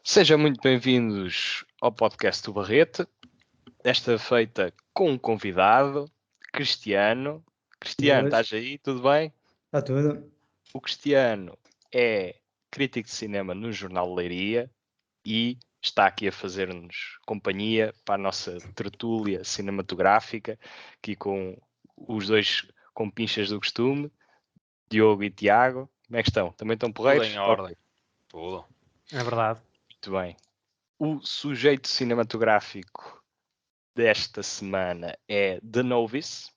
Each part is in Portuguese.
Sejam muito bem-vindos ao podcast do Barrete, desta feita com um convidado, Cristiano. Cristiano, Boas, estás aí? Tudo bem? está tudo. O Cristiano é crítico de cinema no Jornal de Leiria e está aqui a fazer-nos companhia para a nossa tertúlia cinematográfica, aqui com os dois compinchas do costume, Diogo e Tiago. Como é que estão? Também estão Tudo porreiros? em ordem. Tudo. É verdade. Muito bem. O sujeito cinematográfico desta semana é The Novice,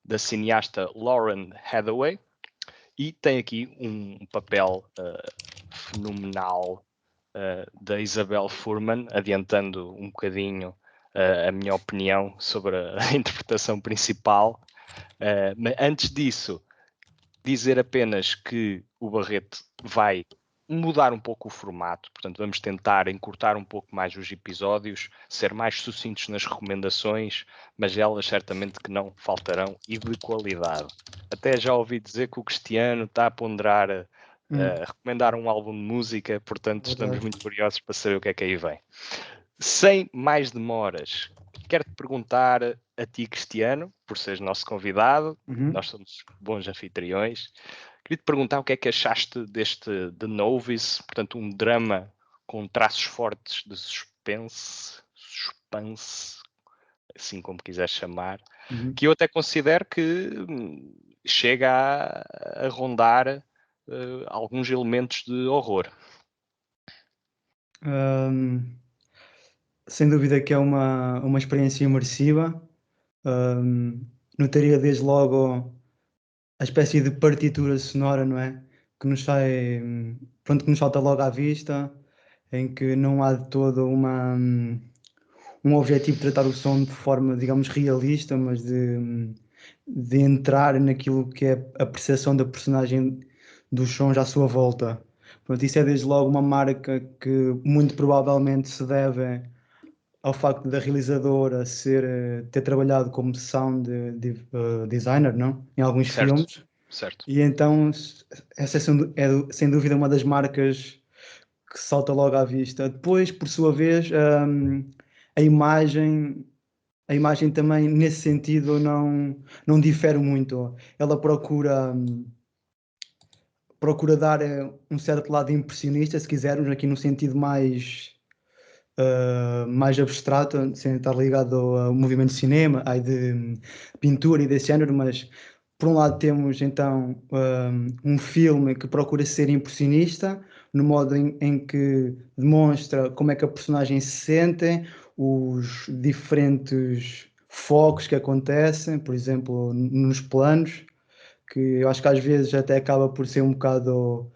da cineasta Lauren Hathaway, e tem aqui um papel fenomenal da Isabel Fuhrman, adiantando um bocadinho a minha opinião sobre a interpretação principal. Mas antes disso, dizer apenas que o Barreto vai mudar um pouco o formato, portanto vamos tentar encurtar um pouco mais os episódios, ser mais sucintos nas recomendações, mas elas certamente que não faltarão e de qualidade. Até já ouvi dizer que o Cristiano está a ponderar recomendar um álbum de música, portanto estamos muito curiosos para saber o que é que aí vem. Sem mais demoras, quero-te perguntar a ti, Cristiano, por seres nosso convidado, nós somos bons anfitriões. Queria-te perguntar o que é que achaste deste The Novice, portanto um drama com traços fortes de suspense, assim como quiseres chamar, que eu até considero que chega a rondar alguns elementos de horror. Sem dúvida que é uma experiência imersiva. Notaria desde logo a espécie de partitura sonora, não é? Que nos sai, pronto, que nos salta logo à vista, em que não há de todo um objetivo de tratar o som de forma, digamos, realista, mas de entrar naquilo que é a percepção da personagem dos sons à sua volta. Pronto, isso é desde logo uma marca que muito provavelmente se deve ao facto da realizadora ter trabalhado como sound designer, não? Em alguns filmes. Certo. E então essa é sem dúvida uma das marcas que salta logo à vista. Depois, por sua vez, a imagem também nesse sentido não difere muito. Ela procura dar um certo lado impressionista, se quisermos, aqui no sentido mais abstrato, sem estar ligado ao movimento de cinema, de pintura e desse género, mas por um lado temos então um filme que procura ser impressionista, no modo em que demonstra como é que a personagem se sente, os diferentes focos que acontecem, por exemplo, nos planos, que eu acho que às vezes até acaba por ser um bocado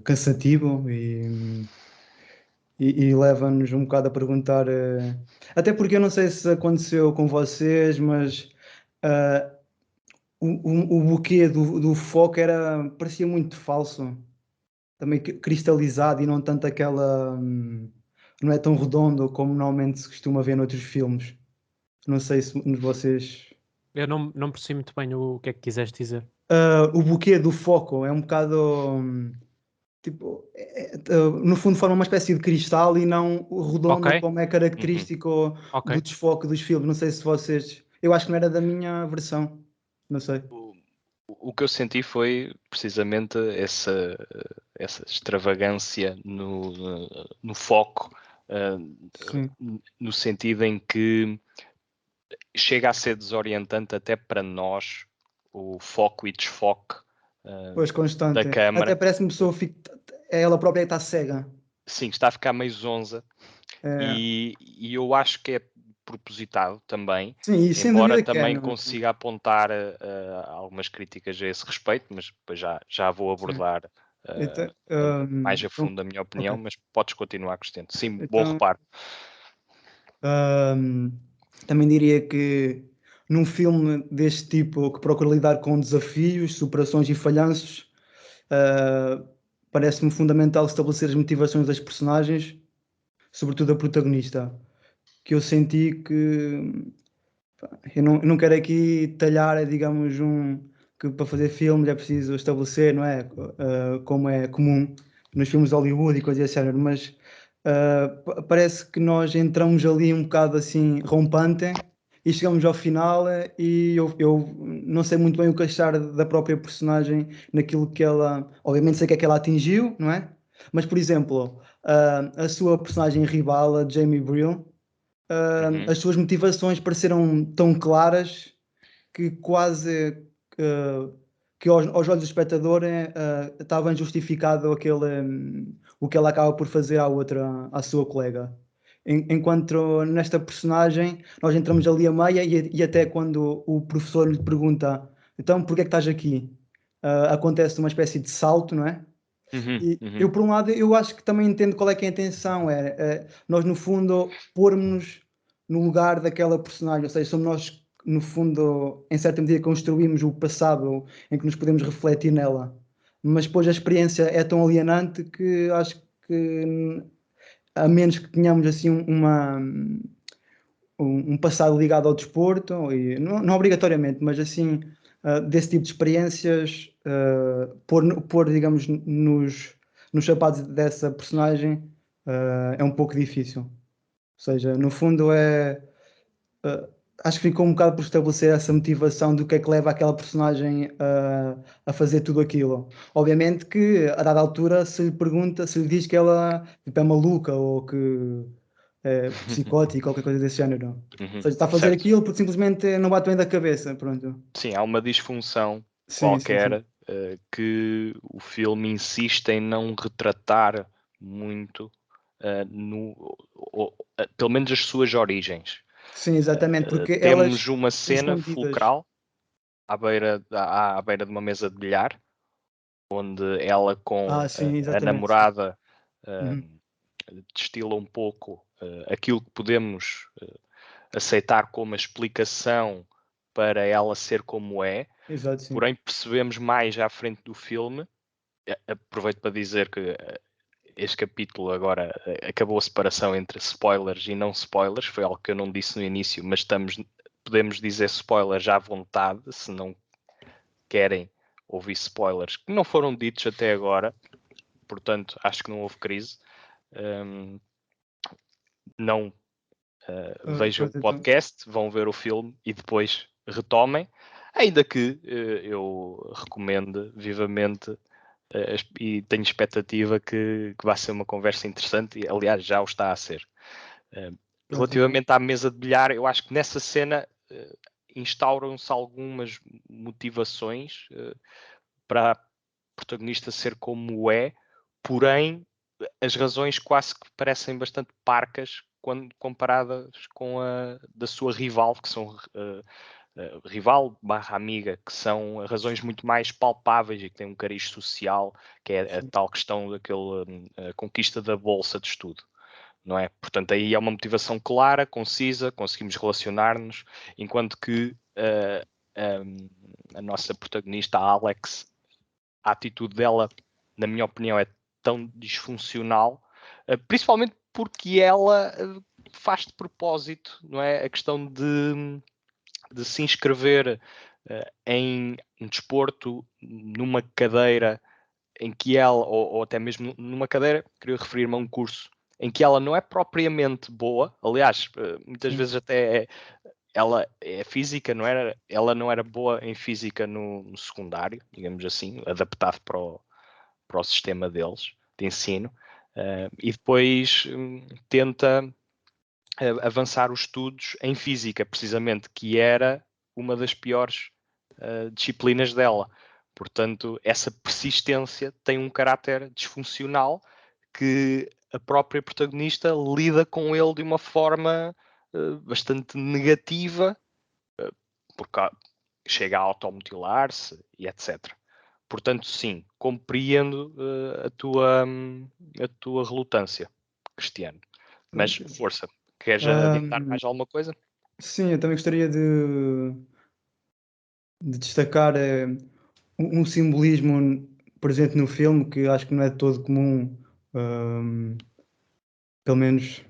cansativo e leva-nos um bocado a perguntar, até porque eu não sei se aconteceu com vocês, mas o buquê do foco parecia muito falso, também cristalizado e não tanto aquela, não é tão redondo como normalmente se costuma ver noutros filmes. Não sei se vocês... Eu não percebi muito bem o que é que quiseste dizer. O buquê do foco é um bocado... tipo, no fundo forma uma espécie de cristal e não redondo, Ok. como é característico do desfoque dos filmes. Não sei se vocês... Eu acho que não era da minha versão. Não sei. O que eu senti foi precisamente essa extravagância no foco, no sentido em que chega a ser desorientante até para nós o foco e desfoque Pois, constante. da câmara. Até parece-me que ela própria está cega. Sim, está a ficar meio zonza. E eu acho que é propositado também, sim, embora também consiga apontar algumas críticas a esse respeito, mas depois já vou abordar mais a fundo a minha opinião, mas podes continuar, Cristiano. Sim, bom reparo. Também diria que num filme deste tipo, que procura lidar com desafios, superações e falhanços, parece-me fundamental estabelecer as motivações das personagens, sobretudo a protagonista, que eu senti que... Eu não quero aqui talhar, digamos, que para fazer filmes é preciso estabelecer, não é? Como é comum nos filmes de Hollywood e coisas desse género, mas parece que nós entramos ali um bocado assim rompante e chegamos ao final e eu não sei muito bem o que achar da própria personagem naquilo que ela, obviamente sei que é que ela atingiu, não é? Mas por exemplo, a sua personagem rival, a Jamie Brill, as suas motivações pareceram tão claras que quase que aos olhos do espectador estava justificado o que ela acaba por fazer à sua colega. Enquanto nesta personagem nós entramos ali a meia e até quando o professor lhe pergunta então porquê é que estás aqui? Acontece uma espécie de salto, não é? E eu, por um lado, eu acho que também entendo qual é que é a intenção, nós, no fundo, pormos-nos no lugar daquela personagem, ou seja, somos nós, no fundo, em certa medida, construímos o passado em que nos podemos refletir nela. Mas depois a experiência é tão alienante que acho que, a menos que tenhamos assim um passado ligado ao desporto, e não obrigatoriamente, mas assim, desse tipo de experiências, pôr, digamos, nos sapatos dessa personagem, é um pouco difícil. Ou seja, no fundo acho que ficou um bocado por estabelecer essa motivação do que é que leva aquela personagem a fazer tudo aquilo. Obviamente que, a dada altura, se lhe pergunta, se lhe diz que ela tipo, é maluca ou que é psicótica, qualquer coisa desse género. Ou seja, está a fazer Certo. aquilo porque simplesmente não bate bem da cabeça, pronto. Sim, há uma disfunção Sim, sim, sim. qualquer que o filme insiste em não retratar muito, pelo menos as suas origens. Sim, exatamente, porque elas Temos uma estão cena escondidas. fulcral à beira de uma mesa de bilhar, onde ela com Sim, a exatamente, sim. namorada Uhum. destila um pouco aquilo que podemos aceitar como a explicação para ela ser como é, Exato, sim. porém percebemos mais à frente do filme. Aproveito para dizer que este capítulo agora acabou a separação entre spoilers e não spoilers, foi algo que eu não disse no início, mas podemos dizer spoilers à vontade, se não querem ouvir spoilers que não foram ditos até agora, portanto acho que não houve crise. Não vejam o Pois então. podcast, vão ver o filme e depois retomem, ainda que eu recomendo vivamente e tenho expectativa que vai ser uma conversa interessante e aliás já o está a ser. Pronto, então. Relativamente à mesa de bilhar, eu acho que nessa cena instauram-se algumas motivações para a protagonista ser como é, porém as razões quase que parecem bastante parcas quando comparadas com a da sua rival, que são rival barra amiga, que são razões muito mais palpáveis e que têm um cariz social, que é a Sim. tal questão daquela conquista da bolsa de estudo. Não é? Portanto, aí é uma motivação clara, concisa, conseguimos relacionar-nos, enquanto que a nossa protagonista, a Alex, a atitude dela, na minha opinião, é tão disfuncional, principalmente porque ela faz de propósito, não é? A questão de se inscrever em um desporto, numa cadeira em que ela, ou até mesmo numa cadeira, queria referir-me a um curso em que ela não é propriamente boa, aliás, muitas Sim. vezes até ela é física, não era? Ela não era boa em física no secundário, digamos assim, adaptado para o sistema deles de ensino, e depois tenta avançar os estudos em física, precisamente, que era uma das piores disciplinas dela. Portanto, essa persistência tem um caráter disfuncional que a própria protagonista lida com ele de uma forma bastante negativa, porque chega a automutilar-se e etc. Portanto, sim, compreendo a tua relutância, Cristiano. Mas Pronto. força, queres adiantar Ahm, mais alguma coisa? sim, eu também gostaria de destacar um simbolismo presente no filme que acho que não é de todo comum, ahm, pelo menos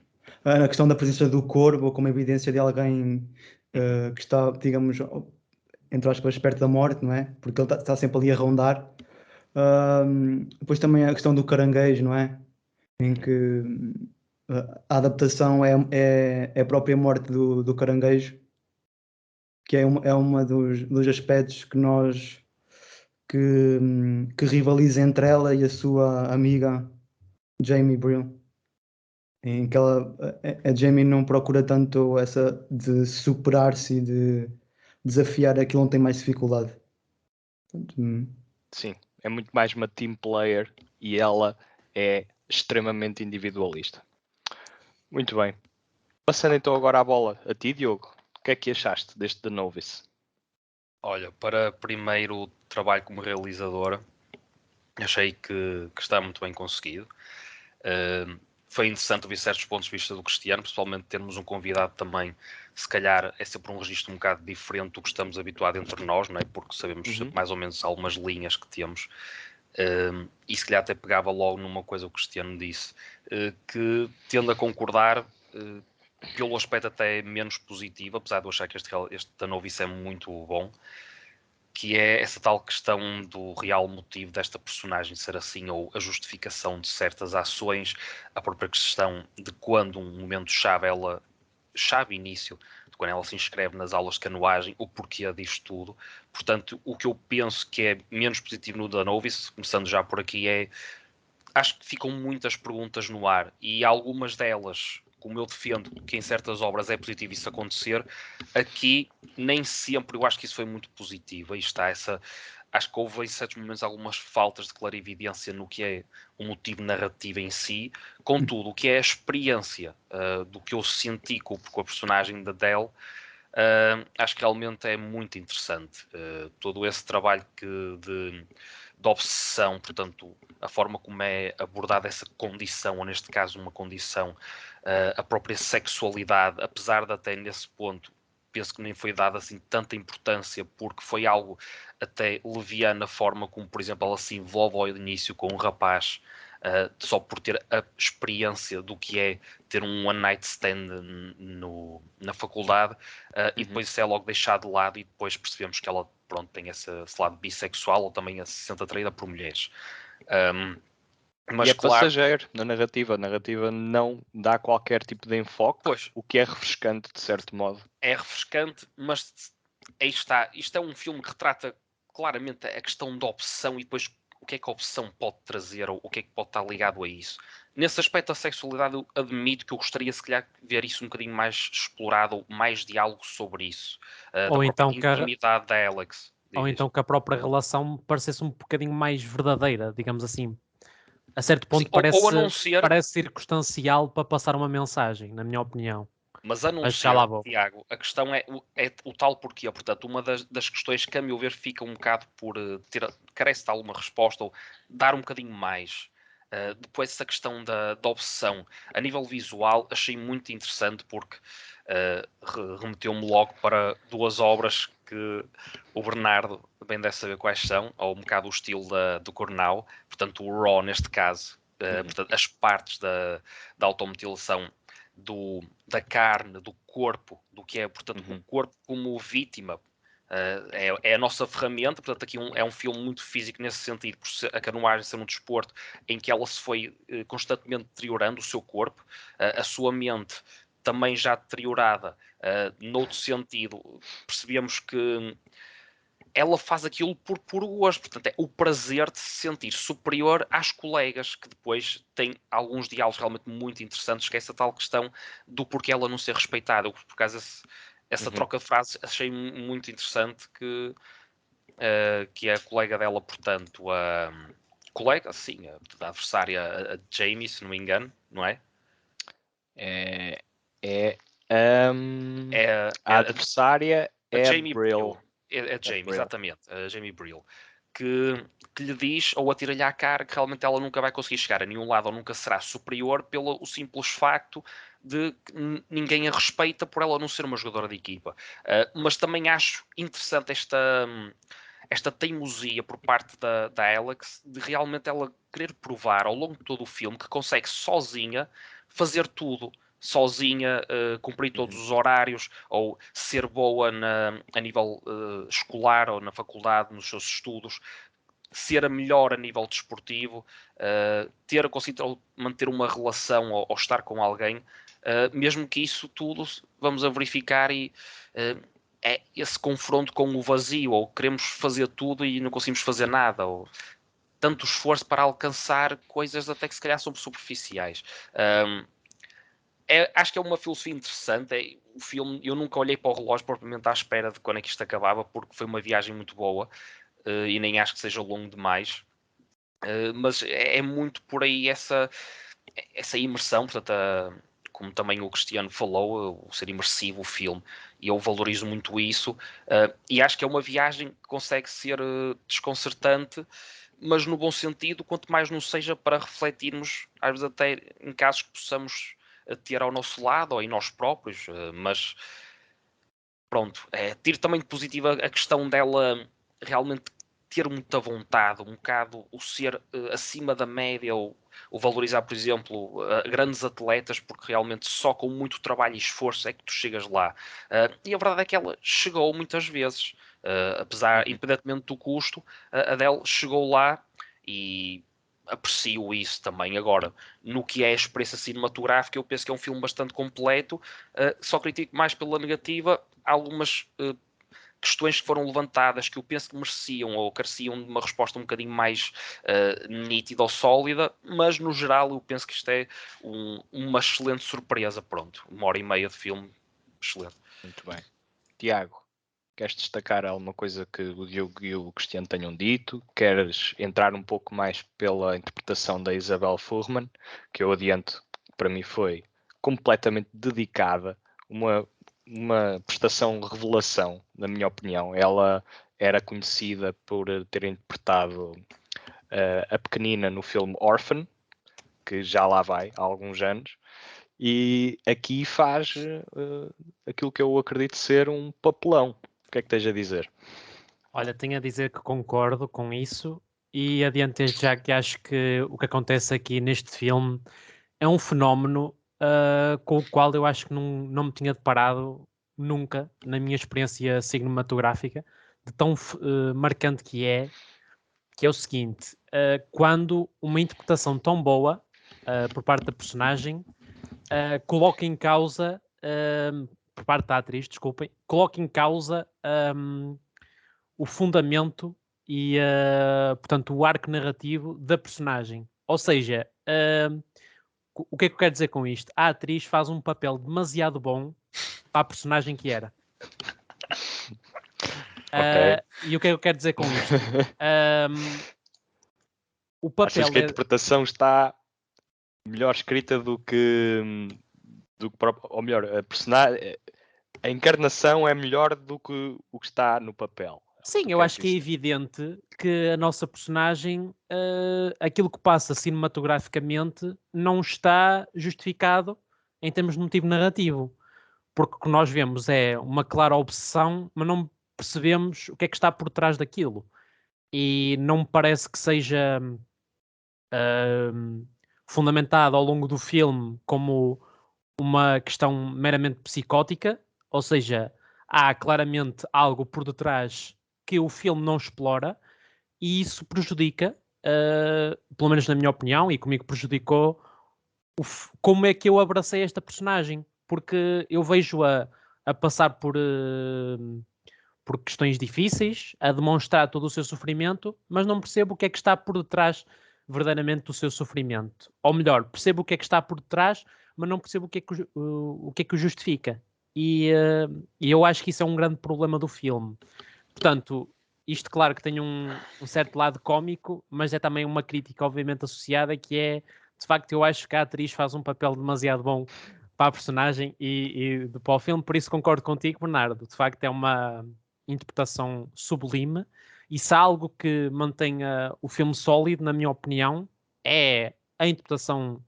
na questão da presença do corvo, ou como evidência de alguém Uhum. que está, digamos, entre aspas, perto da morte, não é? Porque ele está sempre ali a rondar. Depois também a questão do caranguejo, não é? Em que A adaptação é a própria morte do caranguejo, que é uma dos aspectos que rivaliza entre ela e a sua amiga Jamie Brill, em que a Jamie não procura tanto essa de superar-se e de desafiar aquilo onde tem mais dificuldade. Sim, é muito mais uma team player e ela é extremamente individualista. Muito bem. Passando então agora a bola a ti, Diogo. O que é que achaste deste The Novice? Olha, para primeiro trabalho como realizadora, achei que está muito bem conseguido. Foi interessante ouvir certos pontos de vista do Cristiano, principalmente termos um convidado também, se calhar é sempre um registro um bocado diferente do que estamos habituados entre nós, não é? Porque sabemos mais ou menos algumas linhas que temos. E se calhar até pegava logo numa coisa que o Cristiano disse, que tendo a concordar, pelo aspecto até menos positivo, apesar de eu achar que este da Novice é muito bom, que é essa tal questão do real motivo desta personagem ser assim, ou a justificação de certas ações, a própria questão de quando um momento-chave, chave início, de quando ela se inscreve nas aulas de canoagem, o porquê disto tudo. Portanto, o que eu penso que é menos positivo no The Novice, começando já por aqui, acho que ficam muitas perguntas no ar, e algumas delas, como eu defendo que em certas obras é positivo isso acontecer, aqui nem sempre eu acho que isso foi muito positivo. Aí está acho que houve em certos momentos algumas faltas de clarividência no que é o motivo narrativo em si. Contudo, o que é a experiência do que eu senti com a personagem da Dell, acho que realmente é muito interessante. Todo esse trabalho de obsessão, portanto, a forma como é abordada essa condição, ou neste caso uma condição, a própria sexualidade, apesar de até nesse ponto penso que nem foi dada assim tanta importância, porque foi algo até leviano na forma como, por exemplo, ela se envolve ao início com um rapaz, só por ter a experiência do que é ter um one night stand na faculdade, e depois isso é logo deixado de lado, e depois percebemos que ela, pronto, tem esse lado bissexual, ou também se sente atraída por mulheres. Mas e é claro, passageiro na narrativa. A narrativa não dá qualquer tipo de enfoque, pois, o que é refrescante de certo modo. é refrescante, mas aí está. Isto é um filme que retrata claramente a questão da opção e depois o que é que a opção pode trazer, ou o que é que pode estar ligado a isso. Nesse aspecto da sexualidade, eu admito que eu gostaria, se calhar, ver isso um bocadinho mais explorado, ou mais diálogo sobre isso, da Ou própria então intimidade da Alex. ou então que a própria relação parecesse um bocadinho mais verdadeira, digamos assim. A certo Sim, ponto ou a não ser, parece circunstancial para passar uma mensagem, na minha opinião. mas a não Mas já ser, lá vou. Tiago, a questão é o tal porquê. Portanto, uma das questões que, a meu ver, fica um bocado por carece de alguma resposta, ou dar um bocadinho mais. Depois, essa questão da obsessão a nível visual, achei muito interessante, porque remeteu-me logo para duas obras que o Bernardo bem deve saber quais são, ou um bocado o estilo do Cornau, portanto, o Raw, neste caso. Portanto, as partes da automutilação da carne, do corpo, do que é, portanto, o corpo como vítima. É a nossa ferramenta, portanto, aqui é um filme muito físico nesse sentido, por a canoagem ser um desporto em que ela se foi constantemente deteriorando, o seu corpo, a sua mente também já deteriorada. Noutro sentido, percebemos que ela faz aquilo por puro gosto, portanto é o prazer de se sentir superior às colegas, que depois tem alguns diálogos realmente muito interessantes, que é essa tal questão do porquê ela não ser respeitada. Eu, por acaso, essa troca de frases achei muito interessante, que é a colega dela, portanto, a colega, sim, a adversária, a Jamie, se não me engano, não é? É, É a adversária a é a Jamie Brill. Brill. É a Jamie, Brill. exatamente, a Jamie Brill. Que lhe diz, ou atira-lhe à cara, que realmente ela nunca vai conseguir chegar a nenhum lado, ou nunca será superior, pelo o simples facto de que ninguém a respeita por ela não ser uma jogadora de equipa. Mas também acho interessante esta teimosia por parte da Alex, de realmente ela querer provar ao longo de todo o filme que consegue sozinha fazer tudo. Sozinha, cumprir todos os horários, ou ser boa a nível escolar ou na faculdade, nos seus estudos, ser a melhor a nível desportivo, ter conseguido manter uma relação ou estar com alguém, mesmo que isso tudo vamos a verificar e é esse confronto com o vazio, ou queremos fazer tudo e não conseguimos fazer nada, ou tanto esforço para alcançar coisas até que se calhar são superficiais. Acho que é uma filosofia interessante. O filme, eu nunca olhei para o relógio propriamente à espera de quando é que isto acabava, porque foi uma viagem muito boa e nem acho que seja longo demais. Mas é muito por aí essa imersão, portanto, como também o Cristiano falou, o ser imersivo, o filme, e eu valorizo muito isso, e acho que é uma viagem que consegue ser desconcertante, mas no bom sentido, quanto mais não seja para refletirmos, às vezes até em casos que possamos ter ao nosso lado, ou em nós próprios, mas pronto, tiro também de positiva a questão dela realmente ter muita vontade, um bocado o ser acima da média, ou valorizar, por exemplo, grandes atletas, porque realmente só com muito trabalho e esforço é que tu chegas lá. E a verdade é que ela chegou muitas vezes, apesar, independentemente do custo, a Adele chegou lá e aprecio isso também. Agora, no que é a experiência cinematográfica, eu penso que é um filme bastante completo, só critico mais pela negativa algumas questões que foram levantadas que eu penso que mereciam ou careciam de uma resposta um bocadinho mais nítida ou sólida, mas no geral eu penso que isto é uma excelente surpresa. Pronto, 1h30 de filme, excelente. Muito bem. Tiago, queres destacar alguma coisa que o Diogo e o Cristiano tenham dito? Queres entrar um pouco mais pela interpretação da Isabelle Fuhrman, que eu adianto, para mim foi completamente dedicada, uma prestação revelação, na minha opinião. Ela era conhecida por ter interpretado a pequenina no filme Orphan, que já lá vai há alguns anos, e aqui faz aquilo que eu acredito ser um papelão. O que é que tens a dizer? Olha, tenho a dizer que concordo com isso e adianto desde já que acho que o que acontece aqui neste filme é um fenómeno com o qual eu acho que não me tinha deparado nunca na minha experiência cinematográfica, de tão marcante que é o seguinte, quando uma interpretação tão boa por parte da personagem coloca em causa, por parte da atriz, desculpem, coloca em causa o fundamento e, portanto, o arco narrativo da personagem. Ou seja, o que é que eu quero dizer com isto? A atriz faz um papel demasiado bom para a personagem que era. Ok. E o que é que eu quero dizer com isto? O Achas papel que a interpretação está melhor escrita do que ou melhor, a personagem, a encarnação é melhor do que o que está no papel? Sim, eu acho que é evidente que a nossa personagem, aquilo que passa cinematograficamente, não está justificado em termos de motivo narrativo. Porque o que nós vemos é uma clara obsessão, mas não percebemos o que é que está por trás daquilo. E não me parece que seja fundamentado ao longo do filme como uma questão meramente psicótica, ou seja, há claramente algo por detrás que o filme não explora e isso prejudica, pelo menos na minha opinião, e comigo prejudicou, como é que eu abracei esta personagem, porque eu vejo-a a passar por questões difíceis, a demonstrar todo o seu sofrimento, mas não percebo o que é que está por detrás verdadeiramente do seu sofrimento. Ou melhor, percebo o que é que está por detrás, mas não percebo o que é que o justifica. E eu acho que isso é um grande problema do filme. Portanto, isto claro que tem um certo lado cómico, mas é também uma crítica obviamente associada, que é, de facto, eu acho que a atriz faz um papel demasiado bom para a personagem e para o filme, por isso concordo contigo, Bernardo. De facto, é uma interpretação sublime, e se há algo que mantenha o filme sólido, na minha opinião, é a interpretação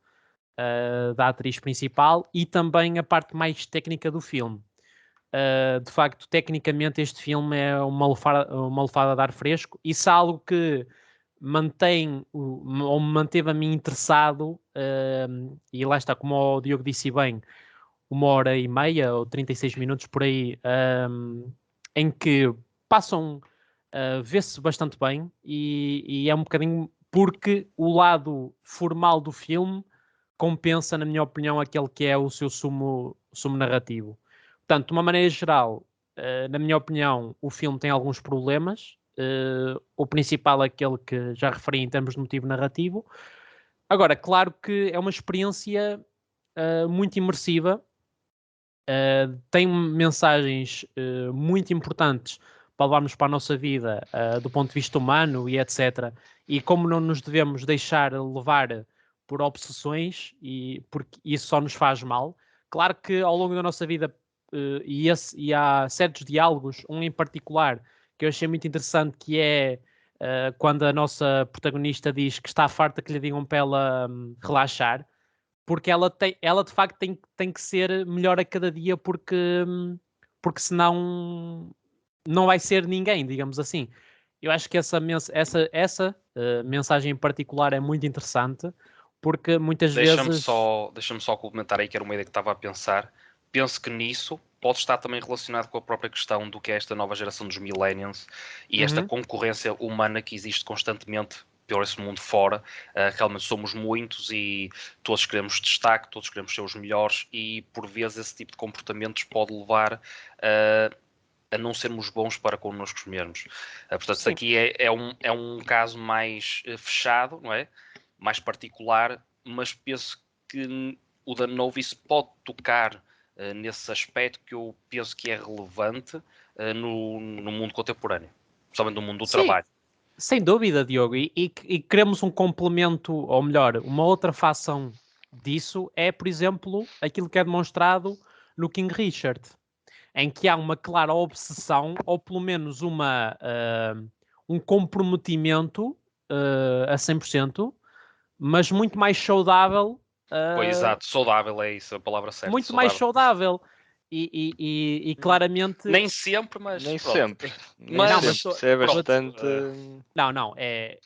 da atriz principal e também a parte mais técnica do filme. De facto, tecnicamente, este filme é uma lufada de ar fresco, e se há algo que mantém ou me manteve a mim interessado, e lá está, como o Diogo disse bem, 1h30 ou 36 minutos por aí, em que passam vê-se bastante bem e é um bocadinho porque o lado formal do filme compensa, na minha opinião, aquele que é o seu sumo narrativo. Portanto, de uma maneira geral, na minha opinião, o filme tem alguns problemas. O principal é aquele que já referi em termos de motivo narrativo. Agora, claro que é uma experiência muito imersiva, tem mensagens muito importantes para levarmos para a nossa vida do ponto de vista humano e etc. E como não nos devemos deixar levar por obsessões, e porque isso só nos faz mal. Claro que ao longo da nossa vida e há certos diálogos, um em particular que eu achei muito interessante, que é quando a nossa protagonista diz que está farta que lhe digam para ela relaxar, porque ela de facto tem que ser melhor a cada dia, porque senão não vai ser ninguém, digamos assim. Eu acho que essa mensagem em particular é muito interessante, porque muitas vezes... Deixa-me só complementar aí, que era uma ideia que estava a pensar. Penso que nisso pode estar também relacionado com a própria questão do que é esta nova geração dos millennials e esta concorrência humana que existe constantemente por esse mundo fora. Realmente somos muitos e todos queremos destaque, todos queremos ser os melhores, e por vezes esse tipo de comportamentos pode levar a não sermos bons para connosco mesmos. Portanto, isso aqui é um caso mais fechado, não é? Mais particular, mas penso que o The Novice pode tocar nesse aspecto que eu penso que é relevante no mundo contemporâneo, principalmente no mundo do trabalho. Sem dúvida, Diogo, e queremos um complemento, ou melhor, uma outra fação disso é, por exemplo, aquilo que é demonstrado no King Richard, em que há uma clara obsessão, ou pelo menos um comprometimento a 100%, mas muito mais saudável. Pois, exato, saudável é isso, a palavra certa. Muito saudável. Mais saudável. E claramente... Nem sempre, mas Nem pronto. sempre. Mas, Nem sempre. Isso é bastante Não, é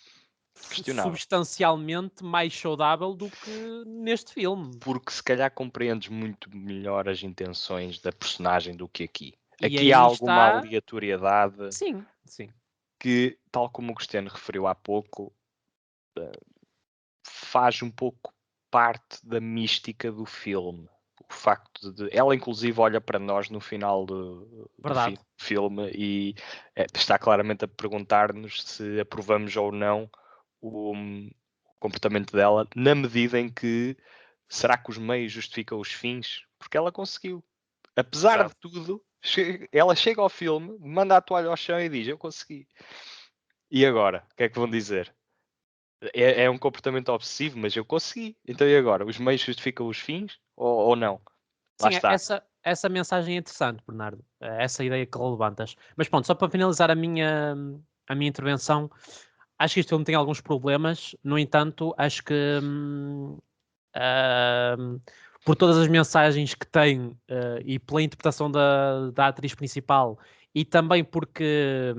questionável. substancialmente mais saudável do que neste filme. Porque se calhar compreendes muito melhor as intenções da personagem do que aqui. E Aqui aí há alguma está... aleatoriedade Sim. que, tal como o Cristiano referiu há pouco, faz um pouco parte da mística do filme. O facto de... Ela, inclusive, olha para nós no final do filme e está claramente a perguntar-nos se aprovamos ou não o comportamento dela, na medida em que será que os meios justificam os fins? Porque ela conseguiu. Apesar de tudo, ela chega ao filme, manda a toalha ao chão e diz: eu consegui. E agora? O que é que vão dizer? É um comportamento obsessivo, mas eu consegui. Então e agora? Os meios justificam os fins ou não? Lá Sim, está. essa mensagem é interessante, Bernardo. Essa ideia que levantas. Mas pronto, só para finalizar a minha intervenção, acho que este filme tem alguns problemas. No entanto, acho que por todas as mensagens que tem e pela interpretação da atriz principal, e também porque,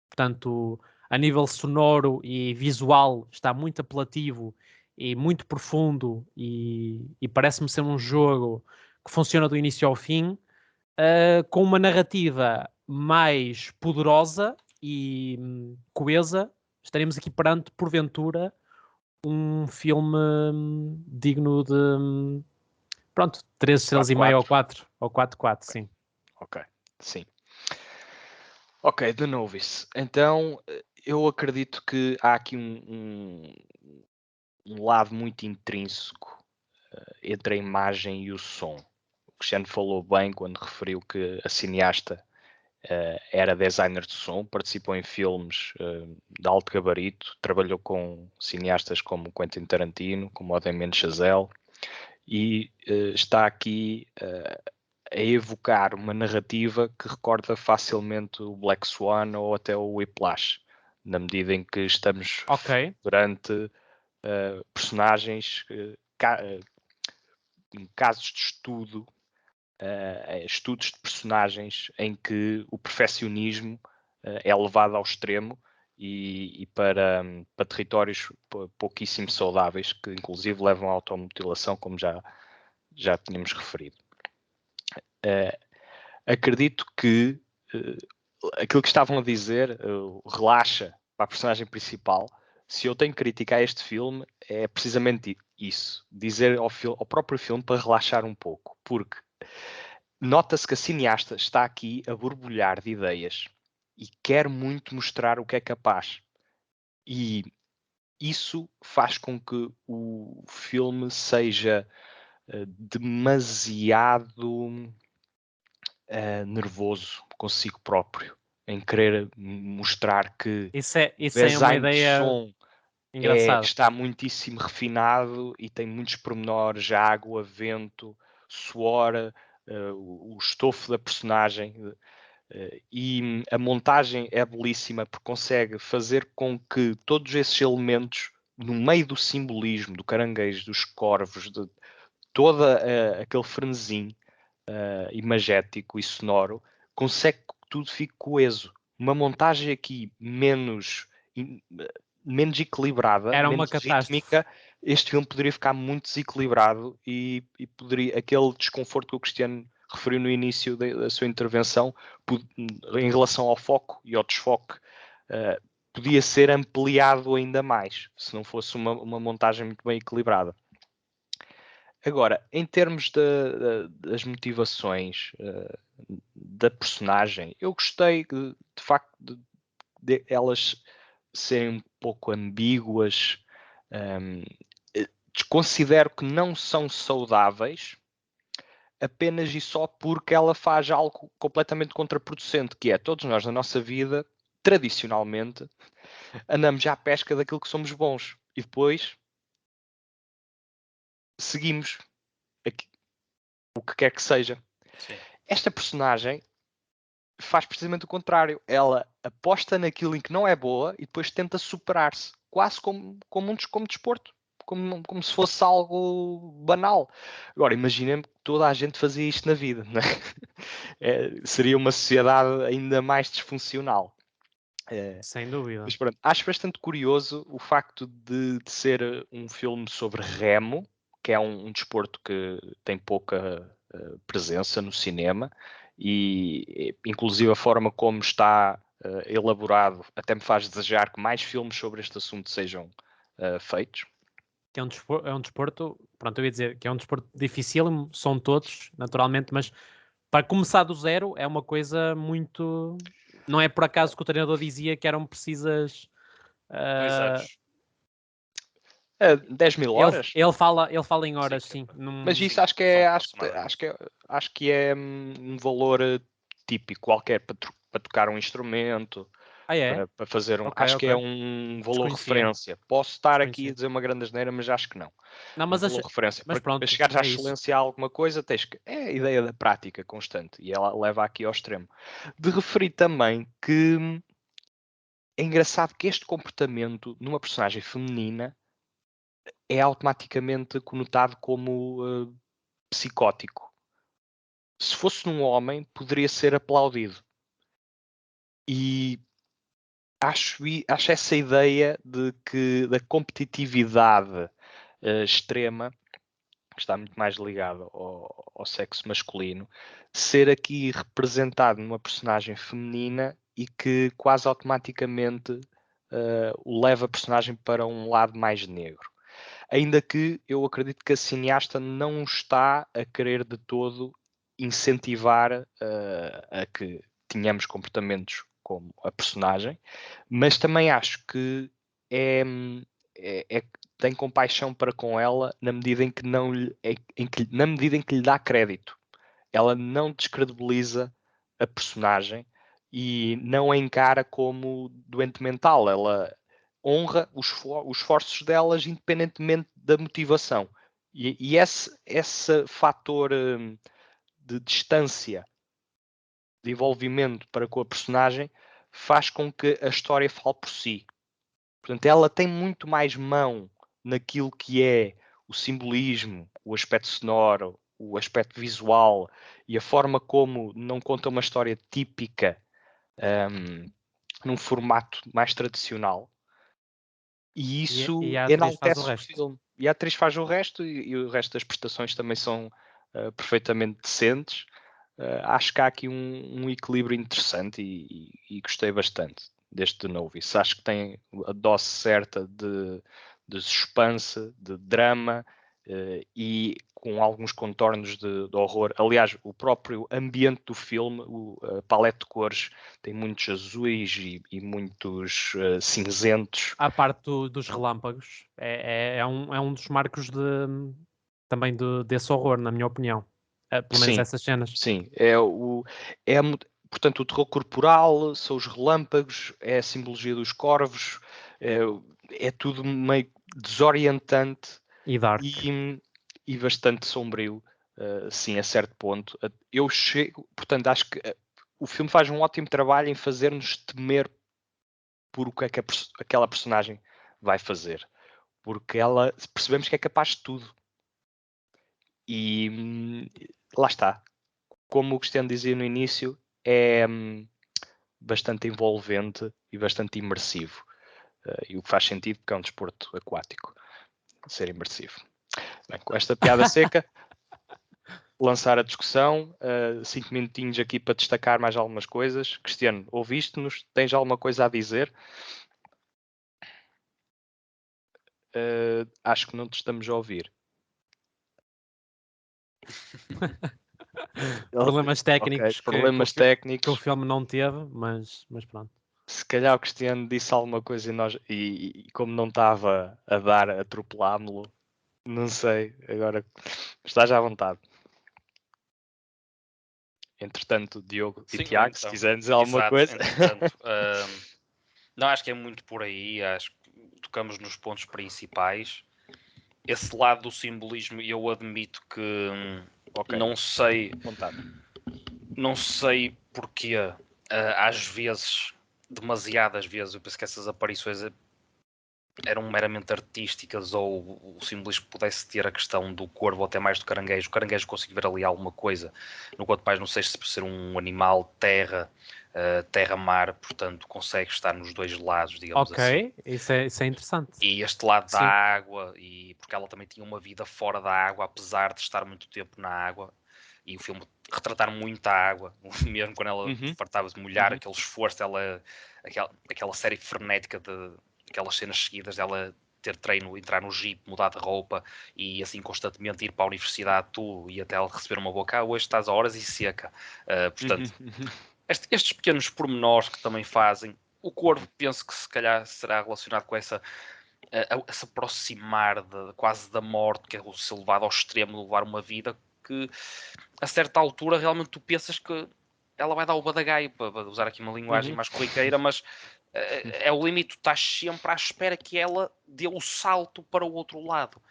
portanto, a nível sonoro e visual está muito apelativo e muito profundo, e parece-me ser um jogo que funciona do início ao fim, com uma narrativa mais poderosa e coesa. Estaremos aqui perante, porventura, um filme digno de, pronto, 3 estrelas e meia ou 4, ou 4, sim. Ok, sim. Ok, The Novice. Então, eu acredito que há aqui um lado muito intrínseco entre a imagem e o som. O Cristiano falou bem quando referiu que a cineasta era designer de som, participou em filmes de alto gabarito, trabalhou com cineastas como Quentin Tarantino, como o Damien Chazelle, e está aqui a evocar uma narrativa que recorda facilmente o Black Swan ou até o Whiplash, na medida em que estamos perante personagens, casos de estudo, estudos de personagens em que o perfeccionismo é levado ao extremo e para territórios pouquíssimo saudáveis, que inclusive levam à automutilação, como já tínhamos referido. Acredito que aquilo que estavam a dizer, relaxa para a personagem principal. Se eu tenho que criticar este filme, é precisamente isso. Dizer ao próprio filme para relaxar um pouco. Porque nota-se que a cineasta está aqui a borbulhar de ideias e quer muito mostrar o que é capaz. E isso faz com que o filme seja demasiado nervoso consigo próprio, em querer mostrar que Isso o é uma design de ideia som engraçada. está muitíssimo refinado e tem muitos pormenores, água, vento, suor, o estofo da personagem. E a montagem é belíssima porque consegue fazer com que todos esses elementos, no meio do simbolismo do caranguejo, dos corvos, de todo aquele frenesim imagético e sonoro, consegue que tudo fique coeso. Uma montagem aqui menos equilibrada, Era uma menos catástrofe. rítmica, este filme poderia ficar muito desequilibrado e poderia, aquele desconforto que o Cristiano referiu no início da sua intervenção, em relação ao foco e ao desfoque, podia ser ampliado ainda mais, se não fosse uma montagem muito bem equilibrada. Agora, em termos das motivações da personagem, eu gostei de facto de elas serem um pouco ambíguas. Considero que não são saudáveis apenas e só porque ela faz algo completamente contraproducente, que é todos nós na nossa vida, tradicionalmente, andamos à pesca daquilo que somos bons e depois seguimos o que quer que seja. Sim. Esta personagem faz precisamente o contrário. Ela aposta naquilo em que não é boa e depois tenta superar-se, quase como desporto, como se fosse algo banal. Agora, imaginem que toda a gente fazia isto na vida, não é? Seria uma sociedade ainda mais disfuncional. Sem dúvida. Mas pronto, acho bastante curioso o facto de ser um filme sobre remo, que é um desporto que tem pouca presença no cinema, e inclusive a forma como está elaborado até me faz desejar que mais filmes sobre este assunto sejam feitos. Que é um desporto, pronto, eu ia dizer que é um desporto dificílimo, são todos, naturalmente, mas para começar do zero é uma coisa muito. Não é por acaso que o treinador dizia que eram precisas. 2 ah, anos. 10 mil horas? ele fala em horas, sim. Mas isso Sim, acho que são é, aproximadamente. acho que é um valor típico qualquer para tocar um instrumento, Ah, é? para fazer Ok, acho que é ok. um valor Desconhecia. referência. Posso estar aqui a Desconhecia. dizer uma grande asneira, mas acho que não. Não, Um mas, valor referência. mas Para pronto, chegares à é isso. excelência a alguma coisa, é a ideia da prática constante e ela leva aqui ao extremo. De referir também que é engraçado que este comportamento numa personagem feminina é automaticamente conotado como psicótico. Se fosse num homem, poderia ser aplaudido. E acho essa ideia de que da competitividade extrema, que está muito mais ligada ao sexo masculino, ser aqui representado numa personagem feminina e que quase automaticamente o leva a personagem para um lado mais negro. Ainda que eu acredito que a cineasta não está a querer de todo incentivar a que tenhamos comportamentos como a personagem, mas também acho que é, tem compaixão para com ela na medida em que não na medida em que lhe dá crédito. Ela não descredibiliza a personagem e não a encara como doente mental. Ela honra os esforços delas independentemente da motivação. E esse fator de distância, de envolvimento para com a personagem, faz com que a história fale por si. Portanto, ela tem muito mais mão naquilo que é o simbolismo, o aspecto sonoro, o aspecto visual e a forma como não conta uma história típica num formato mais tradicional. E isso E a atriz faz o enaltece o resto. filme. E a atriz faz o resto e o resto das prestações também são perfeitamente decentes. acho que há aqui um equilíbrio interessante e gostei bastante deste The Novice. Acho que tem a dose certa de suspense, de drama e com alguns contornos de horror. Aliás, o próprio ambiente do filme, a paleta de cores, tem muitos azuis e muitos cinzentos. À parte dos relâmpagos, é um dos marcos também desse horror, na minha opinião. Pelo menos Sim, essas cenas. sim. Portanto, o terror corporal, são os relâmpagos, é a simbologia dos corvos, é tudo meio desorientante E dark. e bastante sombrio, sim, a certo ponto. Portanto, acho que o filme faz um ótimo trabalho em fazer-nos temer por o que é que aquela personagem vai fazer. Porque percebemos que é capaz de tudo. E lá está. Como o Cristiano dizia no início, é bastante envolvente e bastante imersivo. E o que faz sentido porque é um desporto aquático, ser imersivo. Bem, com esta piada seca, lançar a discussão, 5 minutinhos aqui para destacar mais algumas coisas. Cristiano, ouviste-nos? Tens alguma coisa a dizer? Acho que não te estamos a ouvir. Problemas técnicos, okay, problemas técnicos que o filme não teve, mas pronto. Se calhar o Cristiano disse alguma coisa e como não estava a dar, atropelámo-lo, não sei, agora estás à vontade. Entretanto, Diogo Sim, e Tiago, então, se quiserem dizer alguma exato, coisa. entretanto, não, acho que é muito por aí, acho que tocamos nos pontos principais. Esse lado do simbolismo, eu admito que Ok, não sei vontade. porquê, às vezes, demasiadas vezes, eu penso que essas aparições eram meramente artísticas ou o simbolismo pudesse ter a questão do corvo ou até mais do caranguejo. O caranguejo consigo ver ali alguma coisa, no quanto mais não sei se por ser um animal terra-mar, portanto consegue estar nos dois lados, digamos assim. Ok, isso é interessante. E este lado da Sim. água, e porque ela também tinha uma vida fora da água, apesar de estar muito tempo na água, e o filme retratar muito a água, mesmo quando ela fartava de molhar, aquele esforço, aquela série frenética de aquelas cenas seguidas dela ter treino, entrar no jeep, mudar de roupa e assim constantemente ir para a universidade, tu e até ela receber uma boca, hoje estás a horas e seca. Portanto, estes pequenos pormenores que também fazem, o corvo penso que se calhar será relacionado com essa a se aproximar quase da morte, que é o ser levado ao extremo de levar uma vida que a certa altura realmente tu pensas que ela vai dar o badagaio, para usar aqui uma linguagem mais corriqueira, mas é o limite, tu estás sempre à espera que ela dê o salto para o outro lado.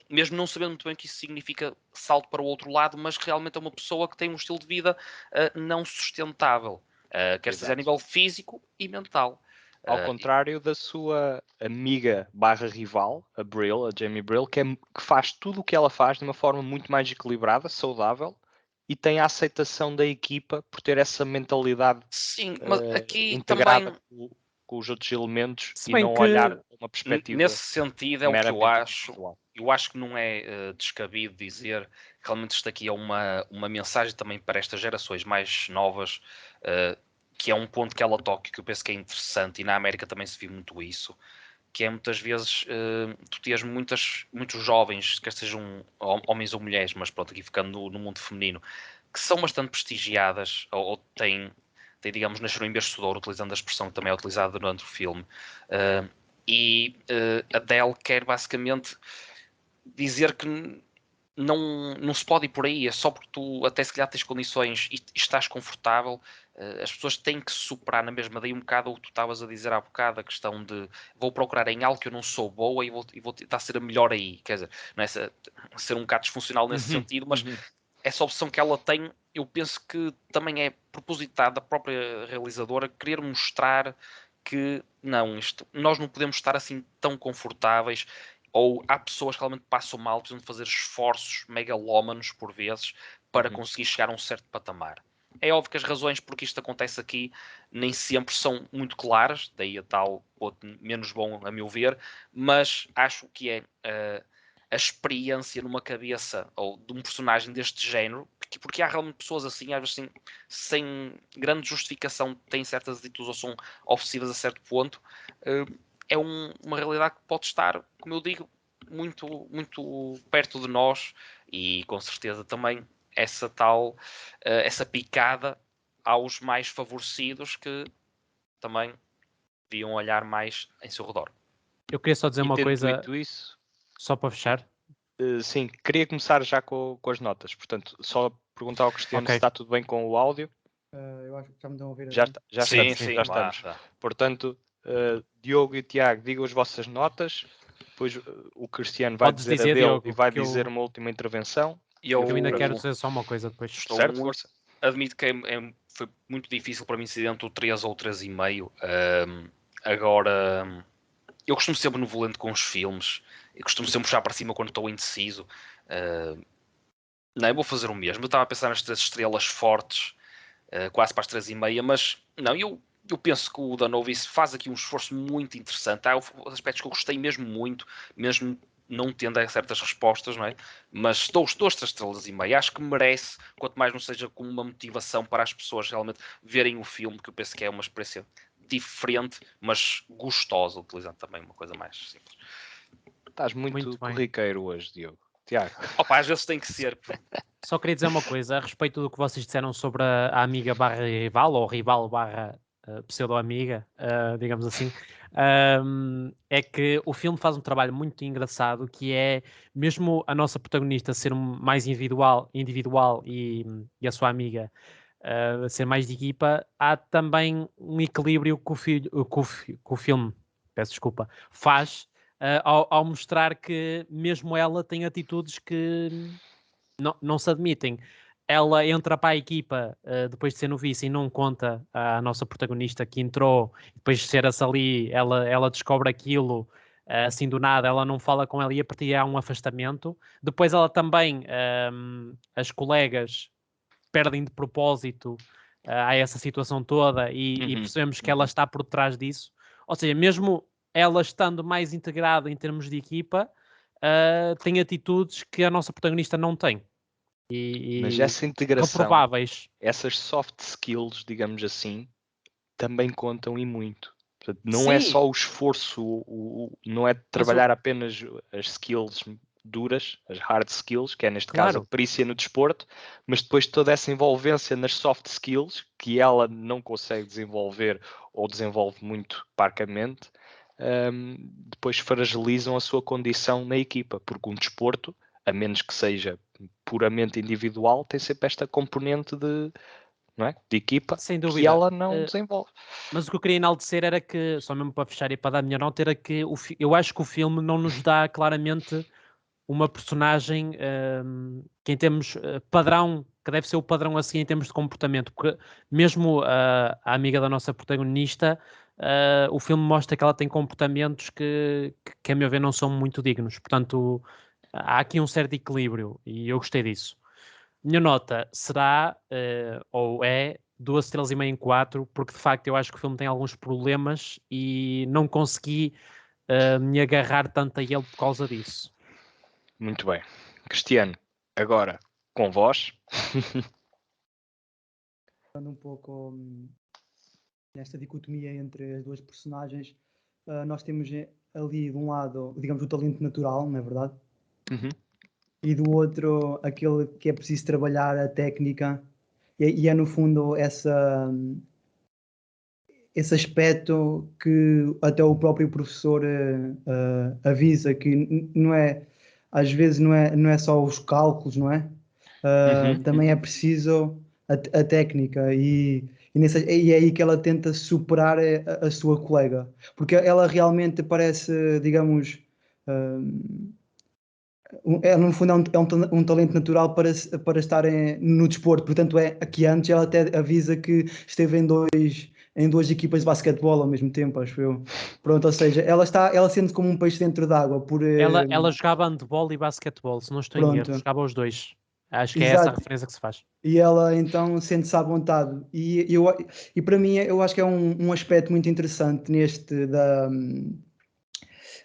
Mesmo não sabendo muito bem o que isso significa salto para o outro lado, mas realmente é uma pessoa que tem um estilo de vida não sustentável, quer seja a nível físico e mental. Ao contrário da sua amiga barra rival, a Jamie Brill, que faz tudo o que ela faz de uma forma muito mais equilibrada, saudável, e tem a aceitação da equipa por ter essa mentalidade Sim, mas aqui integrada também, com os outros elementos Se e bem não que olhar uma perspectiva nesse sentido, é o que eu meramente acho. individual. Eu acho que não é descabido dizer que realmente isto aqui é uma mensagem também para estas gerações mais novas, que é um ponto que ela toca que eu penso que é interessante, e na América também se viu muito isso, que é muitas vezes tu tens muitos jovens, quer sejam homens ou mulheres, mas pronto, aqui ficando no mundo feminino, que são bastante prestigiadas ou têm, digamos, nasceram em berço de ouro, utilizando a expressão que também é utilizada durante o filme. A Adele quer basicamente dizer que não se pode ir por aí, é só porque tu até se calhar tens condições e estás confortável, as pessoas têm que superar na mesma. Daí um bocado o que tu estavas a dizer há bocado, a questão de vou procurar em algo que eu não sou boa e vou tentar ser a melhor aí, quer dizer, não é ser um bocado disfuncional nesse sentido, mas essa opção que ela tem, eu penso que também é propositada da própria realizadora querer mostrar que não, nós não podemos estar assim tão confortáveis, ou há pessoas que realmente passam mal, precisam de fazer esforços megalómanos por vezes para conseguir chegar a um certo patamar. É óbvio que as razões por que isto acontece aqui nem sempre são muito claras, daí a tal outro menos bom a meu ver, mas acho que é experiência numa cabeça ou de um personagem deste género, porque há realmente pessoas assim, às vezes sem grande justificação, têm certas atitudes ou são ofensivas a certo ponto. É uma realidade que pode estar, como eu digo, muito, muito perto de nós, e com certeza também essa picada aos mais favorecidos que também deviam olhar mais em seu redor. Eu queria só dizer uma coisa, Dito isso, só para fechar. sim, queria começar já com as notas. Portanto, só perguntar ao Cristiano Ok. se está tudo bem com o áudio. Eu acho que já me estão a ouvir. Já, Assim. já Sim, estamos. sim, Já lá, estamos. tá. Portanto, Diogo e Tiago, digam as vossas notas. Depois o Cristiano vai Podes dizer a dizer, dele Diogo, e vai que eu- dizer uma última intervenção. Eu Eu ainda para quero mim. dizer só uma coisa depois. estou Certo, muito... força. Admito que foi muito difícil para mim decidir entre o 3 ou o 3,5. Agora, eu costumo ser benevolente com os filmes. Eu costumo sempre puxar para cima quando estou indeciso. Não, eu vou fazer o mesmo. Eu estava a pensar nas 3 estrelas fortes, quase para as 3,5, mas não, eu penso que o The Novice faz aqui um esforço muito interessante. Há aspectos que eu gostei mesmo muito, mesmo não tendo certas respostas, não é? Mas dou as 3 estrelas e meia. Acho que merece, quanto mais não seja como uma motivação para as pessoas realmente verem o filme, que eu penso que é uma experiência diferente, mas gostosa, utilizando também uma coisa mais simples. Estás muito Muito bem. corriqueiro hoje, Diogo. Tiago. Opa, às vezes tem que ser. Só queria dizer uma coisa a respeito do que vocês disseram sobre a amiga barra rival, ou rival barra pseudo-amiga, digamos assim. É que o filme faz um trabalho muito engraçado, que é, mesmo a nossa protagonista ser mais individual e a sua amiga ser mais de equipa, há também um equilíbrio que o filme, peço desculpa, faz ao mostrar que mesmo ela tem atitudes que não se admitem. Ela entra para a equipa depois de ser noviça e não conta à nossa protagonista que entrou, depois de ser-se ali, ela descobre aquilo assim do nada, ela não fala com ela e a partir daí há um afastamento. Depois ela também, as colegas perdem de propósito a essa situação toda e percebemos que ela está por trás disso. Ou seja, mesmo ela estando mais integrada em termos de equipa, tem atitudes que a nossa protagonista não tem. Mas essa integração, reprováveis. essas soft skills, digamos assim, também contam e muito. Portanto, não Sim. é só o esforço, não é trabalhar apenas as skills duras, as hard skills, que é neste caso a perícia no desporto, mas depois toda essa envolvência nas soft skills, que ela não consegue desenvolver ou desenvolve muito parcamente, depois fragilizam a sua condição na equipa, porque um desporto, a menos que seja puramente individual, tem sempre esta componente de, não é? De equipa, sem dúvida, que ela não desenvolve. Mas o que eu queria enaltecer era que, só mesmo para fechar e para dar a minha nota, era que eu acho que o filme não nos dá claramente uma personagem que em termos padrão, que deve ser o padrão assim em termos de comportamento, porque mesmo a amiga da nossa protagonista, o filme mostra que ela tem comportamentos que a meu ver não são muito dignos, portanto há aqui um certo equilíbrio e eu gostei disso. Minha nota será, ou é, 2 estrelas e meia em 4, porque de facto eu acho que o filme tem alguns problemas e não consegui me agarrar tanto a ele por causa disso. Muito bem. Cristiano, agora com vós. Um pouco nesta dicotomia entre as duas personagens, nós temos ali de um lado, digamos, o talento natural, não é verdade? E do outro, aquele que é preciso trabalhar a técnica, e é no fundo esse aspecto que até o próprio professor avisa que não é, às vezes não é só os cálculos, não é? Também é preciso a técnica e é aí que ela tenta superar a sua colega, porque ela realmente parece, digamos, no fundo um talento natural para estar no desporto, portanto aqui antes ela até avisa que esteve em duas equipas de basquetebol ao mesmo tempo, acho eu. Pronto, ou seja, ela sente como um peixe dentro d'água. Ela jogava handball e basquetebol, se não estou em erro, jogava os dois. Acho que é essa a referência que se faz. E ela então sente-se à vontade. E para mim eu acho que é um aspecto muito interessante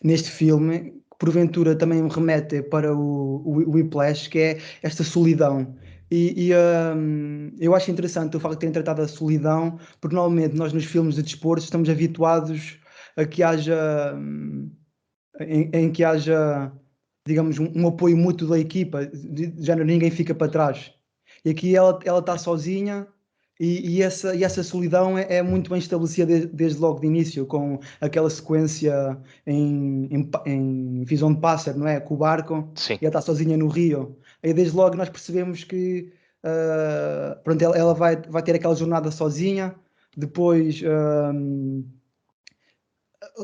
neste filme, porventura também me remete para o Whiplash, que é esta solidão. Eu acho interessante o facto de terem tratado a solidão, porque normalmente nós nos filmes de desporto estamos habituados a que haja, em que haja, digamos, um apoio mútuo da equipa, já ninguém fica para trás. E aqui ela está sozinha. E essa solidão é muito bem estabelecida desde logo de início, com aquela sequência em Visão de Pássaro, não é? Com o barco, Sim. e ela está sozinha no rio. Aí desde logo nós percebemos que pronto, ela vai ter aquela jornada sozinha. Depois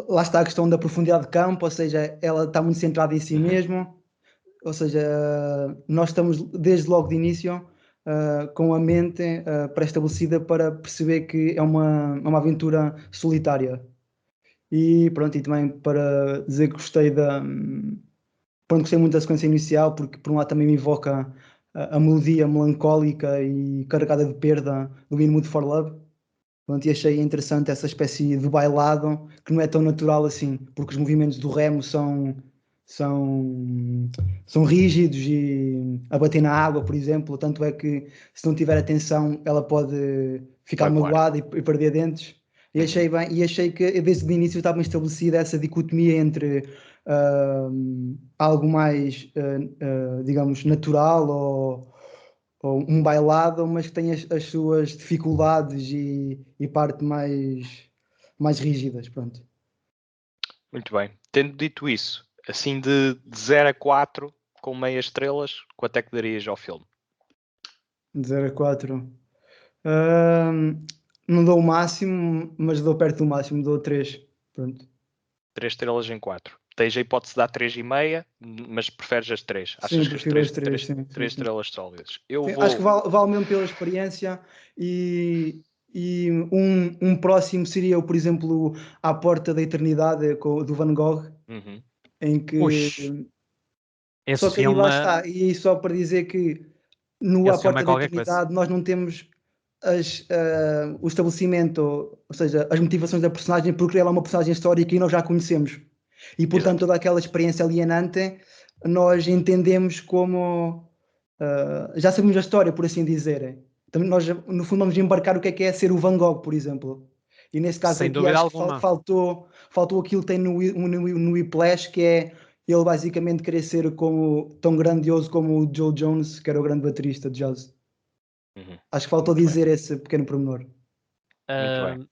lá está a questão da profundidade de campo, ou seja, ela está muito centrada em si mesma. Ou seja, nós estamos desde logo de início com a mente pré-estabelecida para perceber que é uma aventura solitária. E pronto, e também para dizer que gostei pronto, gostei muito da sequência inicial, porque por um lado também me invoca a melodia melancólica e carregada de perda do In Mood for Love. Pronto, e achei interessante essa espécie de bailado que não é tão natural assim, porque os movimentos do remo são rígidos e a bater na água, por exemplo. Tanto é que se não tiver atenção, ela pode ficar magoada e perder dentes. E achei bem, e achei que desde o início estava bem estabelecida essa dicotomia entre algo mais, digamos, natural ou um bailado, mas que tem as suas dificuldades e parte mais rígidas, pronto. Muito bem. Tendo dito isso, assim de 0 a 4, com meias estrelas, quanto é que darias ao filme? De 0 a 4. Não dou o máximo, mas dou perto do máximo, dou 3. Pronto. 3 estrelas em 4. Tens a hipótese de dar 3,5, mas preferes as 3. Sim, Achas que as prefiro as 3, 3 sim. estrelas sólidas? Eu Sim, vou... acho que vale mesmo pela experiência e um próximo seria, por exemplo, À Porta da Eternidade do Van Gogh, Uhum. em que Ux, esse só que aí filme, lá está, e só para dizer que no À esse filme Porta é da qualquer coisa. Eternidade nós não temos o estabelecimento, ou seja, as motivações da personagem, porque ela é uma personagem histórica e nós já a conhecemos. E portanto, toda aquela experiência alienante nós entendemos como já sabemos a história, por assim dizer. Então, nós, no fundo, vamos embarcar o que é ser o Van Gogh, por exemplo. E nesse caso Sem aqui dúvida acho que alguma. faltou aquilo que tem no Whiplash, que é ele basicamente querer ser tão grandioso como o Joe Jones, que era o grande baterista de jazz. Uhum. Acho que faltou Muito dizer esse pequeno pormenor. Muito bem.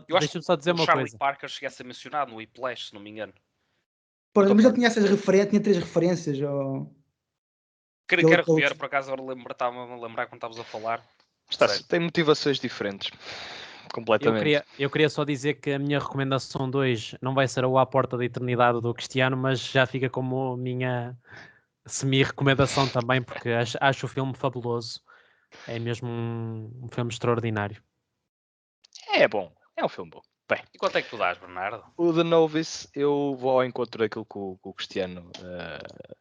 Deixa-me só dizer o uma Charlie coisa. Parker chegasse a ser mencionado no Whiplash, se não me engano. Pronto, mas ele tinha essas referências, tinha 3 referências. Quero rever, por acaso agora estava a lembrar quando estavas a falar. Tem motivações diferentes. Completamente. Eu queria só dizer que a minha recomendação 2 não vai ser o À Porta da Eternidade do Cristiano, mas já fica como minha semi-recomendação também, porque acho o filme fabuloso. É mesmo um filme extraordinário. É bom. É um filme bom. Bem, E quanto é que tu dás, Bernardo? o The Novice, eu vou ao encontro daquilo que o Cristiano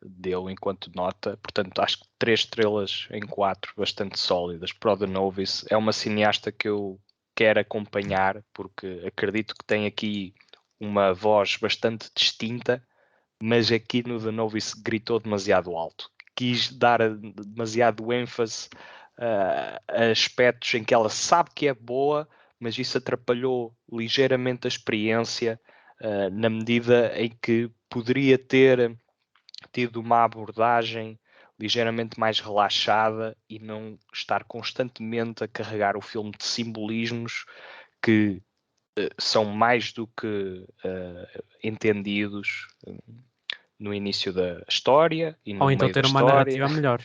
deu enquanto nota. Portanto, acho que 3 estrelas em 4, bastante sólidas para o The Novice. É uma cineasta que eu quero acompanhar, porque acredito que tem aqui uma voz bastante distinta, mas aqui no The Novice gritou demasiado alto. Quis dar demasiado ênfase a aspectos em que ela sabe que é boa, mas isso atrapalhou ligeiramente a experiência na medida em que poderia ter tido uma abordagem ligeiramente mais relaxada e não estar constantemente a carregar o filme de simbolismos que são mais do que entendidos no início da história e no Ou então meio da ter uma história. narrativa melhor.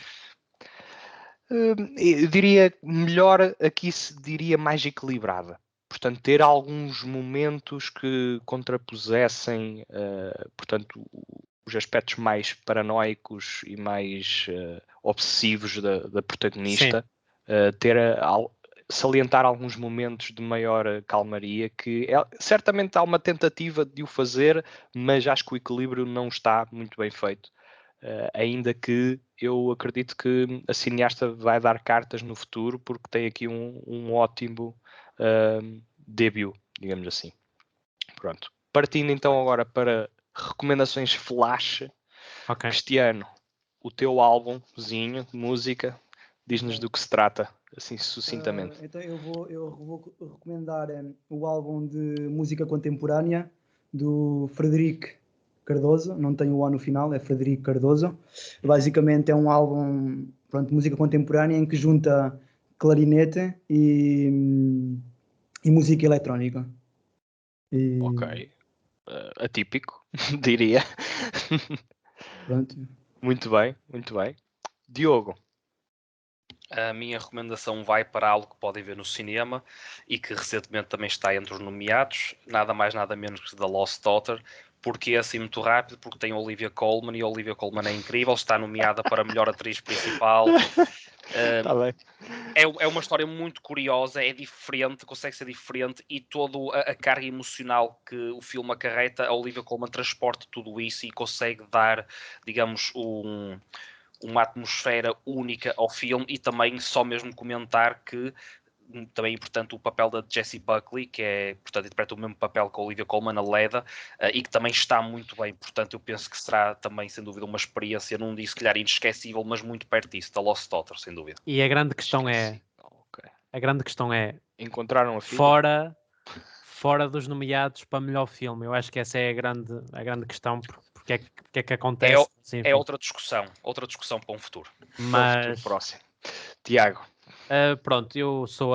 Eu diria melhor, aqui se diria mais equilibrada. Portanto, ter alguns momentos que contrapusessem, portanto, os aspectos mais paranoicos e mais obsessivos da protagonista, salientar alguns momentos de maior calmaria, que certamente há uma tentativa de o fazer, mas acho que o equilíbrio não está muito bem feito. Ainda que eu acredito que a cineasta vai dar cartas no futuro, porque tem aqui um ótimo debut, digamos assim. Pronto. Partindo então agora para recomendações flash. Ok. Cristiano, o teu álbumzinho de música, diz-nos do que se trata, assim sucintamente. Então eu vou recomendar o álbum de música contemporânea do Frederico Cardoso, não tem o O no final, é Frederico Cardoso. Basicamente é um álbum, pronto, de música contemporânea em que junta clarinete e música eletrónica. Ok. Atípico, diria. Pronto. Muito bem, muito bem. Diogo. A minha recomendação vai para algo que podem ver no cinema e que recentemente também está entre os nomeados, nada mais nada menos que The Lost Daughter. Porque é assim muito rápido, porque tem Olivia Colman e a Olivia Colman é incrível, está nomeada para melhor atriz principal. Está bem. É uma história muito curiosa, é diferente, consegue ser diferente e toda a carga emocional que o filme acarreta, a Olivia Colman transporta tudo isso e consegue dar, digamos, uma atmosfera única ao filme e também só mesmo comentar que também é importante o papel da Jessie Buckley, que é, portanto, interpreta o mesmo papel que a Olivia Colman, a Leda, e que também está muito bem. Portanto, eu penso que será também, sem dúvida, uma experiência, num dia, se calhar, inesquecível, mas muito perto disso, da Lost Daughter, sem dúvida. E a grande questão Ok. Encontraram a filha? Fora dos nomeados para melhor filme. Eu acho que essa é a grande questão, porque é que acontece. É outra discussão para um futuro. Para o futuro Mas próximo. Tiago. pronto, eu sou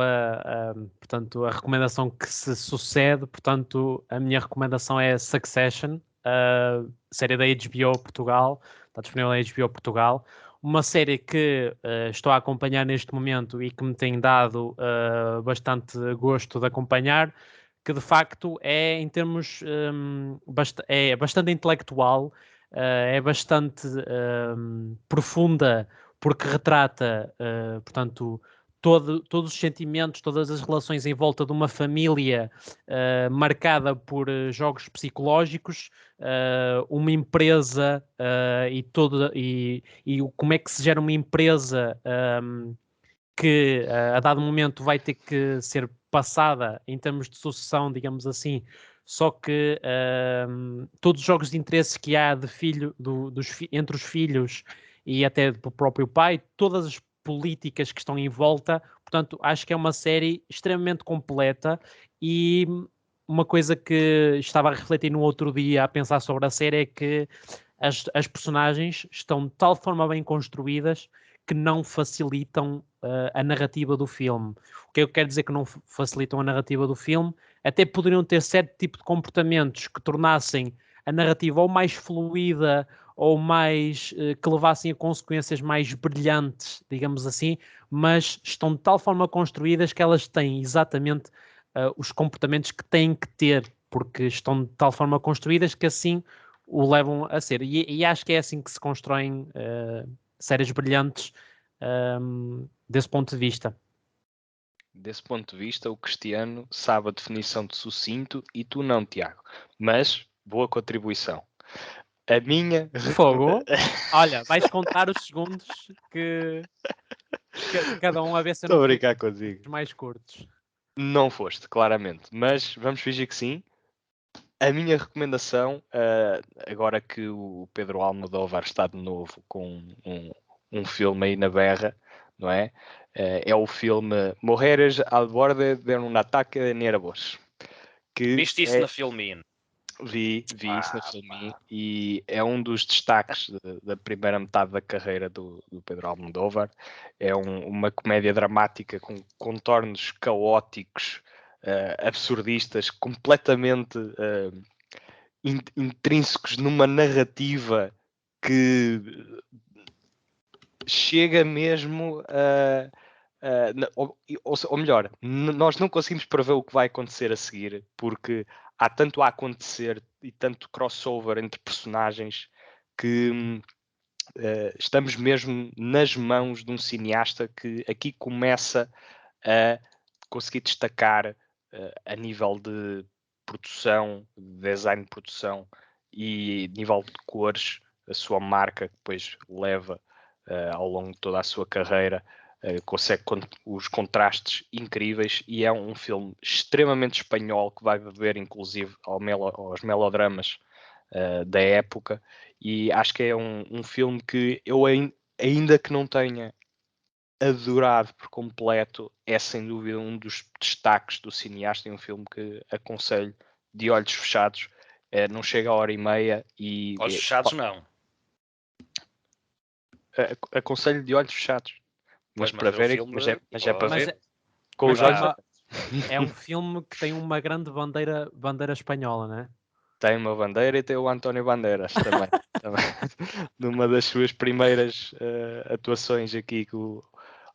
portanto, a recomendação que se sucede. Portanto, a minha recomendação é Succession, série da HBO Portugal, está disponível na HBO Portugal. Uma série que estou a acompanhar neste momento e que me tem dado bastante gosto de acompanhar, que de facto é, em termos, é bastante intelectual, é bastante profunda, porque retrata, portanto, todos os sentimentos, todas as relações em volta de uma família marcada por jogos psicológicos, uma empresa e como é que se gera uma empresa que a dado momento vai ter que ser passada em termos de sucessão, digamos assim, só que todos os jogos de interesse que há de entre os filhos e até do próprio pai, todas as políticas que estão em volta, portanto, acho que é uma série extremamente completa. E uma coisa que estava a refletir no outro dia a pensar sobre a série é que as personagens estão de tal forma bem construídas que não facilitam a narrativa do filme. O que eu quero dizer que não facilitam a narrativa do filme? Até poderiam ter certo tipo de comportamentos que tornassem a narrativa ou mais fluida ou mais que levassem a consequências mais brilhantes, digamos assim, mas estão de tal forma construídas que elas têm exatamente os comportamentos que têm que ter, porque estão de tal forma construídas que assim o levam a ser. E acho que é assim que se constroem séries brilhantes desse ponto de vista. Desse ponto de vista, o Cristiano sabe a definição de sucinto e tu não, Tiago. Mas, boa contribuição. A minha... Fogo. Olha, vais contar os segundos que cada um a ver se eu Estou não a fui brincar contigo. os mais curtos. Não foste, claramente. Mas vamos fingir que sim. A minha recomendação, agora que o Pedro Almodóvar está de novo com um filme aí na berra, não é? É o filme Mujeres al borde de un ataque de nervos. Viste isso na Filmin? Vi isso na Filmin e é um dos destaques da primeira metade da carreira do Pedro Almodóvar. É uma comédia dramática com contornos caóticos, absurdistas, completamente intrínsecos numa narrativa que chega mesmo a. Ou melhor, nós não conseguimos prever o que vai acontecer a seguir, porque há tanto a acontecer e tanto crossover entre personagens que estamos mesmo nas mãos de um cineasta que aqui começa a conseguir destacar a nível de produção, design de produção e nível de cores, a sua marca que depois leva ao longo de toda a sua carreira, consegue os contrastes incríveis e é um filme extremamente espanhol que vai beber inclusive aos melodramas da época, e acho que é um filme que eu ainda que não tenha adorado por completo, é sem dúvida um dos destaques do cineasta, e um filme que aconselho de olhos fechados. Não chega a hora e meia e Olhos fechados não. aconselho de olhos fechados, mas Pois, para é o verem, filme mas é para Mas ver com os é olhos. é um filme que tem uma grande bandeira espanhola, não é? Tem uma bandeira e tem o António Bandeiras também. Numa das suas primeiras atuações aqui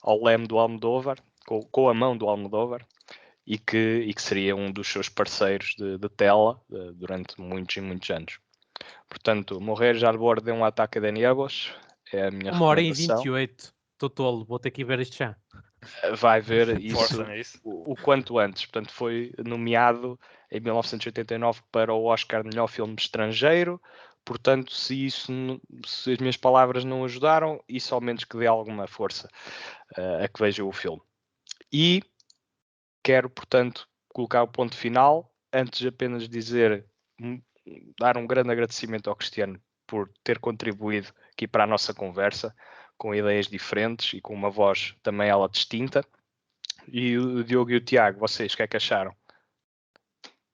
ao leme do Almodóvar, com a mão do Almodóvar, e que seria um dos seus parceiros de tela durante muitos e muitos anos. Portanto, Morrer já de bordo de um ataque de nervos é a minha 1h28. recomendação. Estou tolo, vou ter que ir ver isto já. Vai ver isso Força nisso. o quanto antes. Portanto, foi nomeado em 1989 para o Oscar de melhor filme estrangeiro. Portanto, se as minhas palavras não ajudaram, isso ao menos que dê alguma força a que vejam o filme. E quero, portanto, colocar o ponto final, antes de apenas dar um grande agradecimento ao Cristiano por ter contribuído aqui para a nossa conversa, com ideias diferentes e com uma voz também ela distinta. E o Diogo e o Tiago, vocês, o que é que acharam?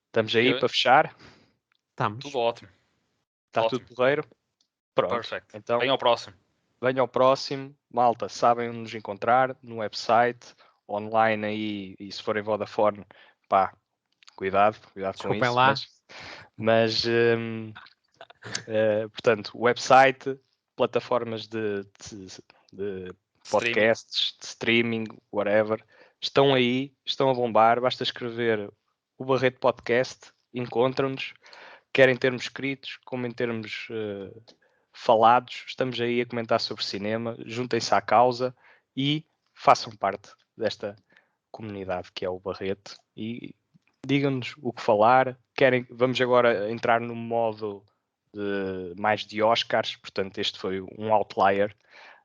Estamos aí para fechar? Estamos. Tudo ótimo. Está Ótimo. tudo porreiro? Pronto. Perfeito. Então, Venha ao próximo. venham ao próximo. Malta, sabem onde nos encontrar, no website, online aí, e se forem Vodafone, pá, cuidado com Desculpem isso. lá. Mas portanto, website, plataformas de podcasts, de streaming, whatever, estão aí, estão a bombar. Basta escrever o Barreto Podcast, encontram-nos, quer em termos escritos, como em termos falados. Estamos aí a comentar sobre cinema. Juntem-se à causa e façam parte desta comunidade que é o Barreto e digam-nos o que falar. Vamos agora entrar no modo mais de Oscars, portanto este foi um outlier,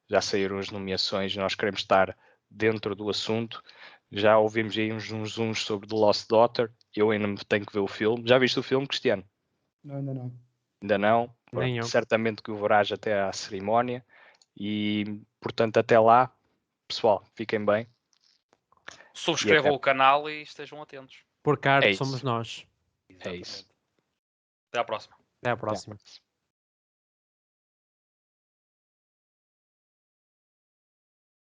já saíram as nomeações, nós queremos estar dentro do assunto. Já ouvimos aí uns zooms sobre The Lost Daughter, eu ainda tenho que ver o filme. Já viste o filme, Cristiano? Não, ainda não. Ainda não? Nem eu. Certamente que o verás até à cerimónia e, portanto, até lá, pessoal, fiquem bem. Subscrevam o canal e estejam atentos. Por cá É isso. somos nós. É isso. Até à próxima. Até à próxima.